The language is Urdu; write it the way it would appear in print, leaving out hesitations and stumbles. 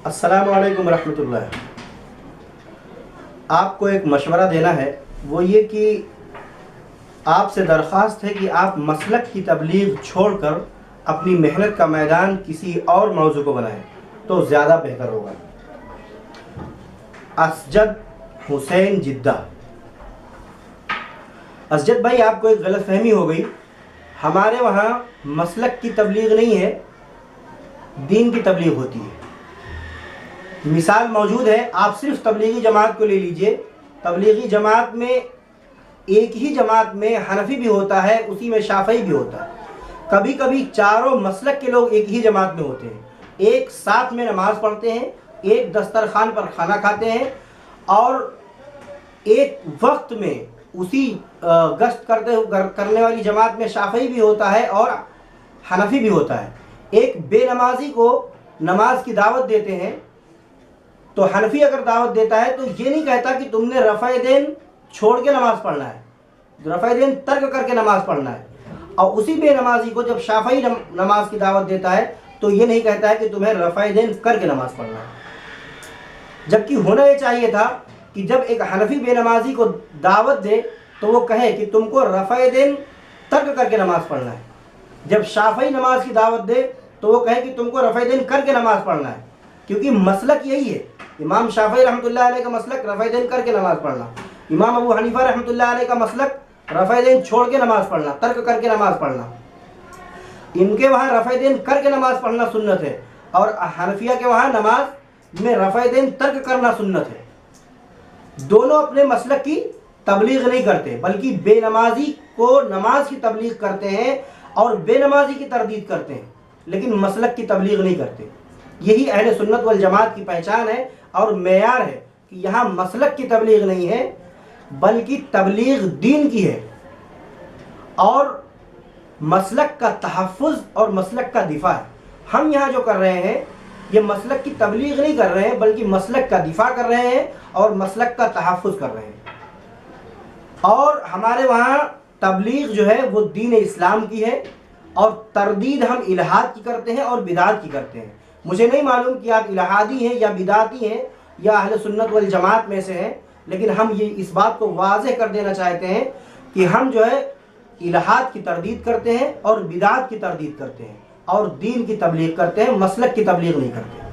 السلام علیکم ورحمۃ اللہ۔ آپ کو ایک مشورہ دینا ہے، وہ یہ کہ آپ سے درخواست ہے کہ آپ مسلک کی تبلیغ چھوڑ کر اپنی محنت کا میدان کسی اور موضوع کو بنائیں تو زیادہ بہتر ہوگا۔ اسجد حسین جدہ۔ اسجد بھائی، آپ کو ایک غلط فہمی ہو گئی۔ ہمارے وہاں مسلک کی تبلیغ نہیں ہے، دین کی تبلیغ ہوتی ہے۔ مثال موجود ہے، آپ صرف تبلیغی جماعت کو لے لیجئے۔ تبلیغی جماعت میں ایک ہی جماعت میں حنفی بھی ہوتا ہے، اسی میں شافعی بھی ہوتا ہے۔ کبھی کبھی چاروں مسلک کے لوگ ایک ہی جماعت میں ہوتے ہیں، ایک ساتھ میں نماز پڑھتے ہیں، ایک دسترخوان پر کھانا کھاتے ہیں، اور ایک وقت میں اسی گشت کرنے والی جماعت میں شافعی بھی ہوتا ہے اور حنفی بھی ہوتا ہے۔ ایک بے نمازی کو نماز کی دعوت دیتے ہیں تو حنفی اگر دعوت دیتا ہے تو یہ نہیں کہتا کہ تم نے رفع دین چھوڑ کے نماز پڑھنا ہے، رفع دین ترک کر کے نماز پڑھنا ہے۔ اور اسی بے نمازی کو جب شافعی نماز کی دعوت دیتا ہے تو یہ نہیں کہتا ہے کہ تمہیں رفع دین کر کے نماز پڑھنا ہے۔ جبکہ ہونا یہ چاہیے تھا کہ جب ایک حنفی بے نمازی کو دعوت دے تو وہ کہے کہ تم کو رفع دین ترک کر کے نماز پڑھنا ہے۔ جب شافعی نماز کی دعوت دے تو وہ کہے کہ تم کو رفع دین کر کے نماز پڑھنا ہے، کیونکہ مسلک یہی ہے۔ امام شافعی رحمۃ اللہ علیہ کا مسلک رفع دین کر کے نماز پڑھنا، امام ابو حنیفہ رحمۃ اللہ علیہ کا مسلک رفع دین چھوڑ کے نماز پڑھنا، ترک کر کے نماز پڑھنا۔ ان کے وہاں رفع دین کر کے نماز پڑھنا سنت ہے، اور حنفیہ کے وہاں نماز میں رفع دین ترک کرنا سنت ہے۔ دونوں اپنے مسلک کی تبلیغ نہیں کرتے، بلکہ بے نمازی کو نماز کی تبلیغ کرتے ہیں اور بے نمازی کی تردید کرتے ہیں، لیکن مسلک کی تبلیغ نہیں کرتے۔ یہی اہل سنت والجماعت کی پہچان ہے اور معیار ہے کہ یہاں مسلک کی تبلیغ نہیں ہے بلکہ تبلیغ دین کی ہے، اور مسلک کا تحفظ اور مسلک کا دفاع ہے۔ ہم یہاں جو کر رہے ہیں یہ مسلک کی تبلیغ نہیں کر رہے ہیں بلکہ مسلک کا دفاع کر رہے ہیں اور مسلک کا تحفظ کر رہے ہیں۔ اور ہمارے وہاں تبلیغ جو ہے وہ دین اسلام کی ہے، اور تردید ہم الہاد کی کرتے ہیں اور بدعت کی کرتے ہیں۔ مجھے نہیں معلوم کہ آپ الہادی ہیں یا بدعتی ہیں یا اہل سنت والجماعت میں سے ہیں، لیکن ہم یہ اس بات کو واضح کر دینا چاہتے ہیں کہ ہم جو ہے الہاد کی تردید کرتے ہیں اور بدعت کی تردید کرتے ہیں اور دین کی تبلیغ کرتے ہیں، مسلک کی تبلیغ نہیں کرتے۔